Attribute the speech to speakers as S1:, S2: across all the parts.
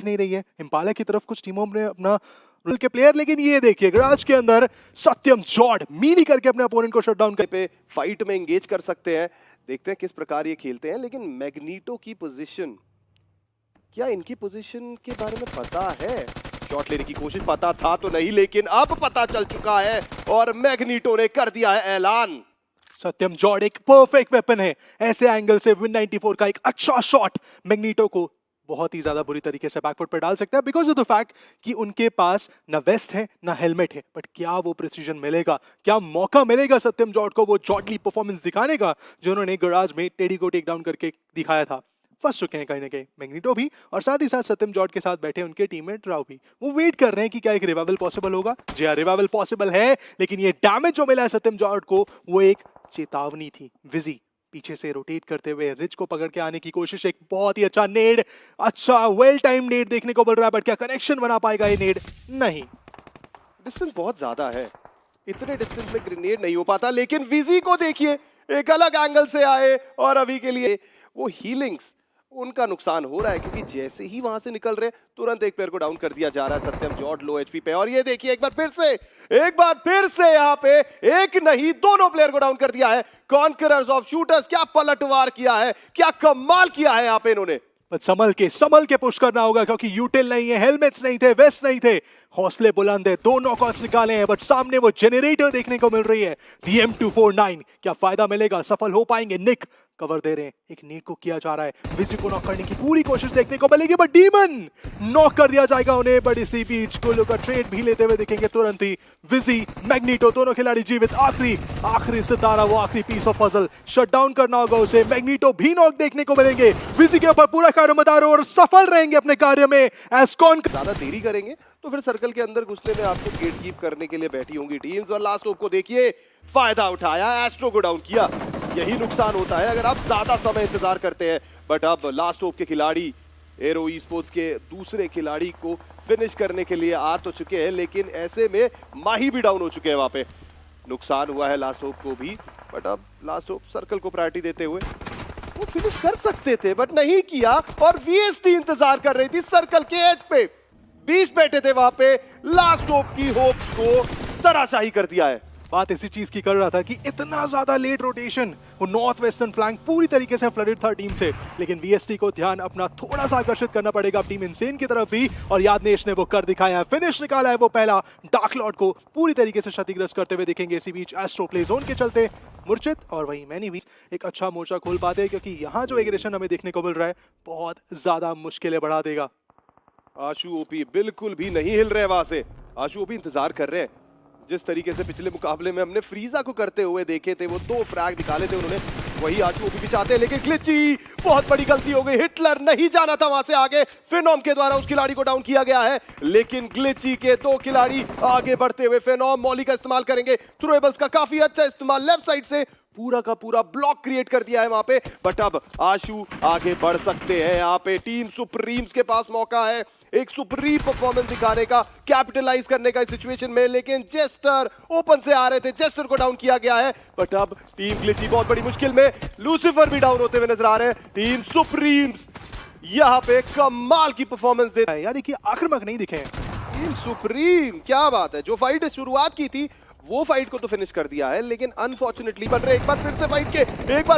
S1: दिख नहीं रही है। इम्पाला की तरफ कुछ टीमों में अपना रूल के प्लेयर, लेकिन ये देखिए गराज के अंदर सत्यम जॉर्ड मीली करके अपने अपोनेंट को शटडाउन
S2: पे फाइट में एंगेज कर सकते हैं। देखते हैं किस प्रकार ये खेलते हैं। लेकिन मैग्नीटो की पोजीशन, क्या इनकी पोजीशन के बारे में पता है? शॉट लेने की कोशिश, पता था तो नहीं लेकिन अब पता चल चुका है और मैग्नीटो ने कर दिया है ऐलान।
S1: सत्यम जॉर्ड एक परफेक्ट वेपन है। ऐसे एंगल से विन 94 का एक अच्छा शॉट मैग्नीटो को बहुत ही ज्यादा बुरी तरीके से बैकफुट पर डाल सकता है, बिकॉज ऑफ द फैक्ट कि उनके पास ना वेस्ट है ना हेलमेट है। बट क्या वो प्रिसीजन मिलेगा, क्या मौका मिलेगा सत्यम जॉर्ड को वो जॉर्डली परफॉर्मेंस दिखाने का जो उन्होंने गराज में टेडी को टेक डाउन करके दिखाया था? फंस चुके हैं कहीं ना कहीं मैग्नीटो भी, और साथ ही साथ सत्यम जॉर्ड के साथ बैठे उनके टीममेट राव भी। वो वेट कर रहे हैं कि क्या एक रिवाइवल पॉसिबल होगा। जी हाँ, रिवाइवल पॉसिबल है, लेकिन ये डैमेज जो मिला है सत्यम जॉर्ड को वो एक चेतावनी थी। विजी पीछे से रोटेट करते हुए रिच को पकड़ के आने की कोशिश, एक बहुत ही अच्छा नेड, अच्छा वेल टाइम नेड देखने को मिल रहा है। बट क्या कनेक्शन बना पाएगा ये नेड? नहीं,
S2: डिस्टेंस बहुत ज्यादा है, इतने डिस्टेंस में ग्रेनेड नहीं हो पाता। लेकिन विजी को देखिए, एक अलग एंगल से आए और अभी के लिए वो हीलिंग्स, उनका नुकसान हो रहा है क्योंकि जैसे ही वहां से निकल रहे तुरंत एक प्लेयर को डाउन कर दिया जा रहा है। सत्यम जॉर्ड लो एचपी पे, और ये देखिए एक बार फिर से यहाँ पे एक नहीं दोनों प्लेयर को डाउन कर दिया है। कॉन्करर्स ऑफ शूटर्स, क्या पलटवार किया है, क्या कमाल किया है यहाँ पे इन्होंने।
S1: संभल के पुश करना होगा क्योंकि यूटिल नहीं है, हेलमेट्स नहीं थे, वेस्ट नहीं थे, हौसले बुलंद है, दो नॉकआउट्स निकाले हैं। बट सामने वो जेनरेटर देखने को मिल रही है, दी M249। क्या फायदा मिलेगा, सफल हो पाएंगे? निक कवर दे रहे हैं, एक नीड को किया जा रहा है, विजी को नॉक करने की पूरी कोशिश देखने को मिलेगी, बट डीमन नॉक कर दिया जाएगा उन्हें। बट इसी बीच गोलू का ट्रेड भी लेते हुए दिखेंगे तुरंत ही विजी मैग्नीटो, दोनों खिलाड़ी जीवित। आखिरी सितारा, वो आखिरी piece of puzzle shut down करना होगा उसे। मैग्नीटो भी नॉक देखने को मिलेंगे, विजी के ऊपर पूरा कार्य मदार और सफल रहेंगे अपने कार्य में। एस्कॉन
S2: ज्यादा देरी करेंगे तो फिर सर्कल के अंदर घुसने में आपको गेट कीप करने के लिए बैठी होंगी टीम्स। और लास्ट होप को देखिए, फायदा उठाया, एस्ट्रो को डाउन किया। यही नुकसान होता है अगर आप ज्यादा समय इंतजार करते हैं। बट अब लास्ट होप के खिलाड़ी एरो ई स्पोर्ट्स के दूसरे खिलाड़ी को फिनिश करने के लिए आ तो चुके हैं, लेकिन ऐसे में माही भी डाउन हो चुके हैं। वहां पे नुकसान हुआ है लास्ट होप को भी। बट अब लास्ट होप सर्कल को प्रायोरिटी देते हुए वो फिनिश कर सकते थे बट नहीं किया। और वीएसटी इंतजार कर रही थी सर्कल के एज पे, 20 बैठे थे वहां पे। लास्ट होप की होप को तराशाही कर दिया है।
S1: बात इसी चीज की कर रहा था कि इतना ज्यादा लेट रोटेशन, वो नॉर्थ वेस्टर्न फ्लैंक पूरी तरीके से फ्लडेड था टीम से। लेकिन वीएसटी को ध्यान अपना थोड़ा सा आकर्षित करना पड़ेगा टीम इनसेन की तरफ भी, और यादनेश ने वो कर दिखाया है, फिनिश निकाला है वो पहला। डार्क लॉर्ड को पूरी तरीके से क्षतिग्रस्त करते हुए दिखेंगे। इसी बीच एस्ट्रो प्ले जोन के चलते मूर्छित और वहीं मैनी भी एक अच्छा मोर्चा खोल पाते हैं, क्योंकि यहाँ जो एग्रेशन हमें देखने को मिल रहा है बहुत ज्यादा मुश्किलें बढ़ा देगा।
S2: आशु ओपी बिल्कुल भी नहीं हिल रहे वहां से। आशु ओपी इंतजार कर रहे हैं। जिस तरीके से पिछले मुकाबले में हमने फ्रीजा को करते हुए देखे थे, वो 2 फ्रैग निकाले थे उन्होंने, वही आशु ओपी भी चाहते हैं। लेकिन ग्लिची, बहुत बड़ी गलती हो गई। हिटलर नहीं जाना था वहां से आगे, फिनोम के द्वारा उस खिलाड़ी को डाउन किया गया है। लेकिन ग्लिची के 2 खिलाड़ी आगे बढ़ते हुए फिनोम मॉली का इस्तेमाल करेंगे, थ्रोएबल्स का काफी अच्छा इस्तेमाल, लेफ्ट साइड से पूरा का पूरा ब्लॉक क्रिएट कर दिया है वहां पे। बट अब आशु आगे बढ़ सकते हैं। यहाँ पे टीम सुप्रीम्स के पास मौका है एक सुप्रीम परफॉर्मेंस दिखाने का, कैपिटलाइज करने का इस सिचुएशन में। लेकिन जेस्टर ओपन से आ रहे थे, जेस्टर को डाउन किया गया है। बट अब टीम ग्लिची बहुत बड़ी मुश्किल में, लूसीफर भी डाउन होते हुए नजर आ रहे हैं। टीम सुप्रीम्स यहाँ पे कमाल की परफॉर्मेंस दे,
S1: यानी कि आक्रामक नहीं दिखे
S2: टीम सुप्रीम। क्या बात है, जो फाइट शुरुआत की थी वो फाइट को तो फिनिश कर दिया है, लेकिन अनफॉर्चुनेटली बन रहे एक बार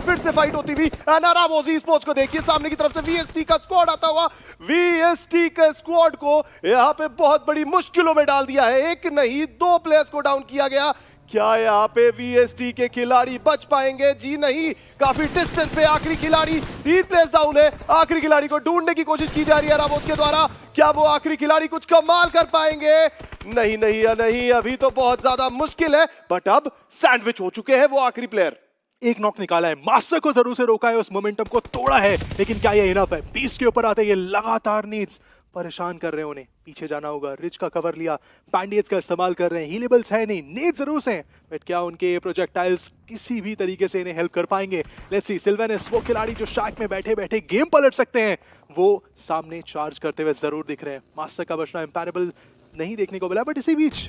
S2: फिर से फाइट होती हुई। नाराबोजी स्पोर्ट्स को देखिए, सामने की तरफ से वीएसटी का स्क्वाड आता हुआ। वीएसटी के स्क्वाड को यहाँ पे बहुत बड़ी मुश्किलों में डाल दिया है। एक नहीं 2 प्लेयर्स को डाउन किया गया। क्या यहाँ पे वीएसटी के खिलाड़ी बच पाएंगे? जी नहीं, काफी डिस्टेंस पे आखिरी खिलाड़ी, 3 प्लेयर्स डाउन है। आखिरी खिलाड़ी को ढूंढने की कोशिश की जा रही है राबोस के द्वारा। क्या वो आखिरी खिलाड़ी कुछ कमाल कर पाएंगे? नहीं, अभी तो बहुत ज्यादा मुश्किल है। बट अब सैंडविच हो चुके हैं वो आखिरी प्लेयर।
S1: एक नॉक निकाला है, मास्टर को जरूर से रोका है, उस मोमेंटम को तोड़ा है, लेकिन क्या ये इनफ है? 20 के ऊपर आते ये लगातार नीड्स परेशान कर रहे हैं उन्हें। पीछे जाना होगा, रिच का कवर लिया, बैंडेज का इस्तेमाल कर रहे हैं, हीलेबल्स है नहीं, नीड जरूर से, बट क्या उनके प्रोजेक्टाइल्स किसी भी तरीके से इन्हें हेल्प कर पाएंगे? Let's see. सिल्वेनस, वो खिलाड़ी जो शैक में बैठे बैठे गेम पलट सकते हैं, वो सामने चार्ज करते हुए जरूर दिख रहे हैं। मास्टर का बचना इम्पैरेबल नहीं देखने को मिला। बट इसी बीच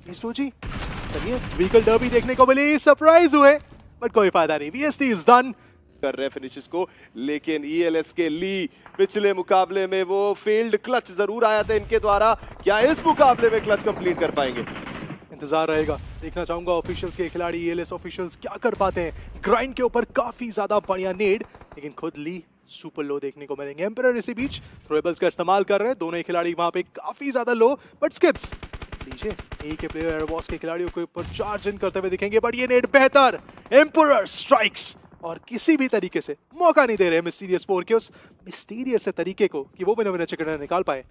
S1: जी चलिए व्हीकल डर्बी देखने को मिली, सरप्राइज हुए, बट कोई फायदा नहीं। VST is done.
S2: कर रहे हैं फिनिशेस को, लेकिन ELS के ली पिछले मुकाबले में वो फेल्ड क्लच जरूर आया था इनके द्वारा। क्या इस मुकाबले में क्लच कंप्लीट कर पाएंगे?
S1: इंतजार रहेगा, देखना चाहूंगा ऑफिशियल्स के खिलाड़ी ELS ऑफिशियल्स क्या कर पाते हैं। ग्राइंड के ऊपर काफी ज्यादा बढ़िया नेड, लेकिन खुद ली सुपर लो देखने को मिलेंगे। एम्परर इसी बीच थ्रोएबल्स का इस्तेमाल कर रहे हैं, दोनों ही खिलाड़ी वहां पे काफी ज्यादा लो, बट स्किप्स पीछे ए के प्लेयर एयरबॉस के खिलाड़ियों के ऊपर चार्ज इन करते हुए दिखेंगे, बट ये नेड बेहतर। एम्परर स्ट्राइक्स और किसी भी तरीके से मौका नहीं दे रहे मिस्टीरियस 4 के उस मिस्टीरियस से तरीके को कि वो विनर चिकन निकाल पाए।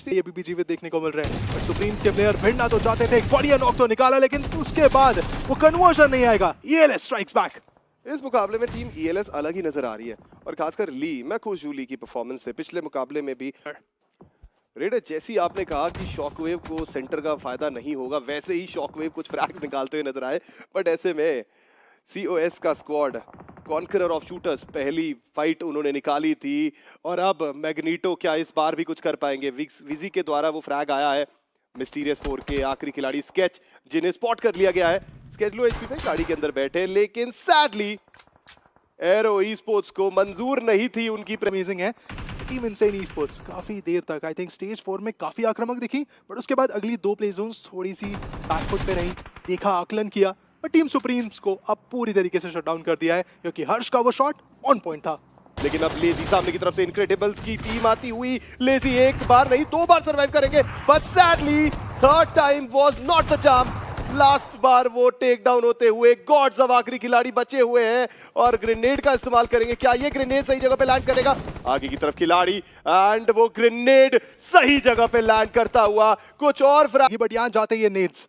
S1: ये अभी भी जीवित देखने को मिल रहे हैं, पर सुप्रीम्स के प्लेयर भिड़ना तो चाहते थे, एक बढ़िया नॉक तो निकाला, लेकिन उसके बाद वो कन्वर्जन नहीं आएगा। ELS strikes back.
S2: इस मुकाबले में टीम ELS अलग ही नजर आ रही है, और खासकर ली, मैं खुश हूं ली की परफॉर्मेंस से। पिछले मुकाबले में भी रेडर, जैसी आपने कहा कि शॉकवेव को सेंटर का फायदा नहीं होगा, वैसे ही शॉकवेव कुछ फ्रैग निकालते हुए नजर आए। बट ऐसे में COS का स्क्वाड, कॉन्करर ऑफ शूटर्स, पहली फाइट उन्होंने निकाली थी, और अब मैग्नीटो क्या इस बार भी कुछ कर पाएंगे? विजी के द्वारा वो फ्रैग आया है। मिस्टीरियस 4 के आखिरी खिलाड़ी स्केच, जिन्हें स्पॉट कर लिया गया है। स्केच लो HP पे गाड़ी के अंदर बैठे, लेकिन सैडली एरो ई-स्पोर्ट्स को मंजूर नहीं थी उनकी।
S1: अमेजिंग है टीम इनसेन ई-स्पोर्ट्स, काफी देर तक आई थिंक स्टेज 4 में काफी आक्रामक दिखी, बट उसके बाद अगली 2 प्ले जोन्स थोड़ी सी बैकफुट पे रही। देखा, आकलन किया, पर टीम सुप्रीम्स को अब पूरी तरीके से शट डाउन कर दिया है, क्योंकि हर्ष का वो शॉट ऑन पॉइंट था।
S2: लेकिन अब लेजी सामने की तरफ से इनक्रेडिबल्स की टीम आती हुई, लेजी एक बार नहीं 2 बार सर्वाइव करेंगे, but sadly third time was not the charm. Last बार वो टेक डाउन होते हुए गॉड्स अब आखिरी खिलाड़ी बचे हुए हैं, और ग्रेनेड का इस्तेमाल करेंगे। क्या ये ग्रेनेड सही जगह पे लैंड करेगा? आगे की तरफ खिलाड़ी, एंड वो ग्रेनेड सही जगह पे लैंड करता हुआ कुछ और
S1: बट यहाँ जाते ये नेड्स,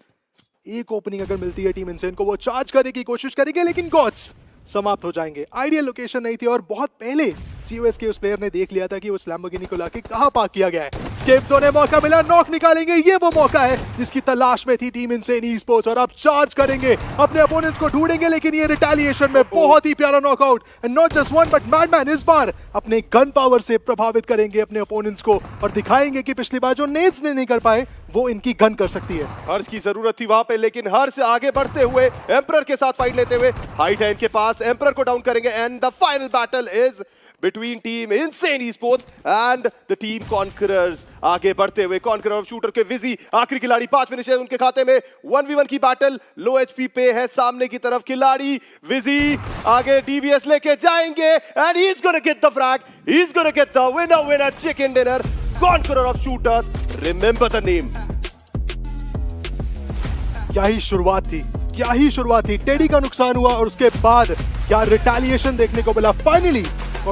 S1: एक ओपनिंग अगर मिलती है टीम इनसेन को, वो चार्ज करने की कोशिश करेंगे, लेकिन गॉड्स समाप्त हो जाएंगे। आइडियल लोकेशन नहीं थी, और बहुत पहले COS के उस प्लेयर ने देख लिया था कि उस लैम्बोर्गिनी को लाके कहां पार्क किया गया है। स्केप्सो ने मौका मिला, नॉक निकालेंगे, ये वो मौका है जिसकी तलाश में थी टीम इनसेन ई-स्पोर्ट्स, और अब चार्ज करेंगे, अपने अपोनेंट्स को ढूंढेंगे, लेकिन ये रिटेलिएशन में बहुत ही प्यारा knockout, and not just one but madman इस बार अपने गन पावर से प्रभावित करेंगे अपने अपोनेंट्स को, और दिखाएंगे कि पिछली बार जो नेड्स ने नहीं कर पाए वो इनकी गन कर सकती है।
S2: हर्ष की जरूरत थी वहां पे, लेकिन हर्ष आगे बढ़ते हुए एम्परर के साथ फाइट लेते हुए हाइट है इनके पास, एम्परर को डाउन करेंगे, and the final battle is between team Insane Esports and the team Conquerors। आगे बढ़ते हुए कॉन्करर ऑफ शूटर के विजी आखिरी खिलाड़ी, 5 फिनिशेस उनके खाते में। 1v1 की बैटल, लो HP पे है सामने की तरफ खिलाड़ी। विजी आगे DBS लेके जाएंगे, and he's gonna get the frag, he's gonna get the winner chicken dinner। Conqueror of shooters, remember the name।
S1: क्या ही शुरुआत थी, क्या ही शुरुआत थी। टेडी का नुकसान हुआ, और उसके बाद क्या रिटेलिएशन देखने को मिला। फाइनली